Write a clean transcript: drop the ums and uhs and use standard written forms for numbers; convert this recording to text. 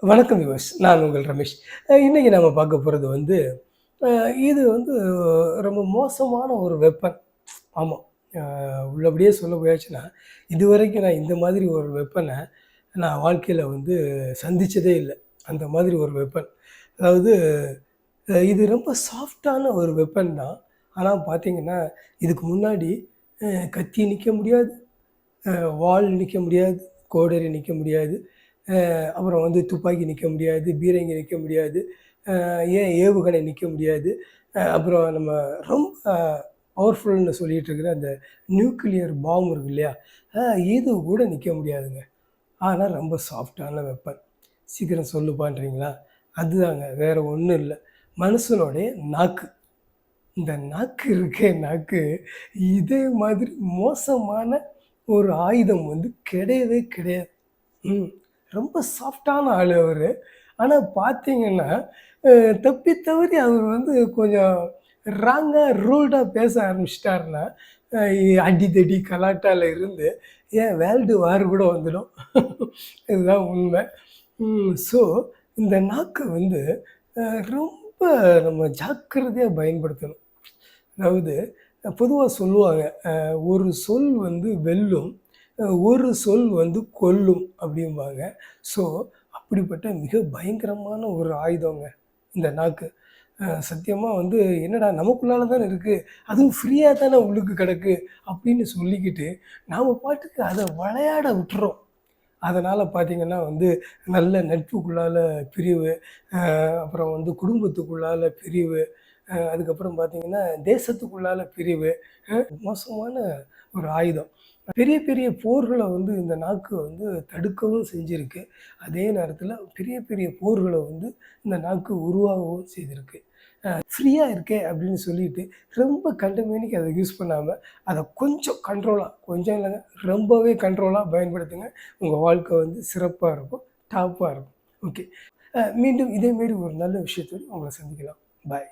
வணக்கம் விவஸ். நான் உங்கள் ரமேஷ். இன்னைக்கு நம்ம பார்க்க போறது அ இது ரொம்ப மோசமான ஒரு வெப்பன். ஆமா. அ உள்ளபடியே சொல்ல போயாச்சுன்னா, இதுவரைக்கும் நான் இந்த மாதிரி ஒரு வெப்பன நான் வாழ்க்கையில சந்திச்சதே இல்ல. அந்த மாதிரி ஒரு வெப்பன். அதாவது இது ரொம்ப சாஃப்ட்டான ஒரு வெப்பன் தான். ஆனா பார்த்தீங்கன்னா, இதுக்கு முன்னாடி அ கத்தி நிக்க முடியாது, அ வாள் நிக்க முடியாது, கோடரி நிக்க முடியாது. அப்புறம் துப்பாக்கி நிற்க முடியாது, பீரங்கி நிற்க முடியாது, ஏன் ஏவுகணை நிற்க முடியாது. அப்புறம் நம்ம ரொம்ப பவர்ஃபுல்னு சொல்லிட்டு இருக்கிற அந்த நியூக்ளியர் பாம் இருக்கு இல்லையா? அ இது கூட நிற்க முடியாதுங்க. ஆனா ரொம்ப சாஃப்ட்டான வெப்பன். சீக்கிரம் சொல்லுப்பான்றீங்களா? அதுதாங்க வேற ஒண்ணும் இல்ல. மனுஷனுடைய நாக்கு. இந்த நாக்கு இருக்கே நாக்கு, இதே மாதிரி மோசமான ஒரு ஆயுதம் கிடையவே கிடையாது. ம். ரொம்ப சாஃப்ட்டான ஆளு அவரு. ஆனா பார்த்தீங்கன்னா, அ தப்பி தவறி அவர் கொஞ்சம் ராங்கா, ரூல்டா பேச ஆரம்பிச்சுட்டாருன்னா, அ அடிதடி, கலாட்டால இருந்து ஏன் வேர்ல்டு வார் கூட வந்துடும். இதுதான் உண்மை. ஸோ இந்த நாக்க அ ரொம்ப நம்ம ஜாக்கிரதையா பயன்படுத்தணும். அதாவது பொதுவா சொல்லுவாங்க, "ஒரு சொல் வெல்லும், ஒரு சொல் கொல்லும்" அப்படிம்பாங்க. ஸோ, அப்படிப்பட்ட மிக பயங்கரமான ஒரு ஆயுதங்க இந்த நாக்கு. சத்தியமா "என்னடா நமக்குள்ளால தானே இருக்கு, அதுவும் ஃப்ரீயா தானே உள்ளுக்கு கிடக்கு" அப்படின்னு சொல்லிக்கிட்டு, நாம பாட்டுக்கு அத விளையாட விட்டுர்றோம். அதனால பார்த்தீங்கன்னா நல்ல நட்புக்குள்ளால பிரிவு, அப்புறம் குடும்பத்துக்குள்ளால பிரிவு, அதுக்கப்புறம் பார்த்தீங்கன்னா, தேசத்துக்குள்ளால பிரிவு. மோசமான ஒரு ஆயுதம். பெரிய பெரிய போர்கள இந்த நாக்கு தடுக்கவும் செஞ்சிருக்கு. அதே நேரத்தில பெரிய பெரிய போர்கள இந்த நாக்கு உருவாகவும் செய்திருக்கு. ஃப்ரீயா இருக்கே அப்படின்னு சொல்லிட்டு, ரொம்ப கண்டமேனிக்கு அத யூஸ் பண்ணாம, அத கொஞ்சம் கண்ட்ரோலா, கொஞ்சம் இல்லங்க, ரொம்பவே கண்ட்ரோலா பயன்படுத்துங்க. உங்க வாழ்க்கை சிறப்பா இருக்கும். டாப்பா இருக்கும். ஓகே. மீண்டும் இதே மாரி ஒரு நல்ல விஷயத்தோடு உங்கள சந்திக்கலாம். பாய்.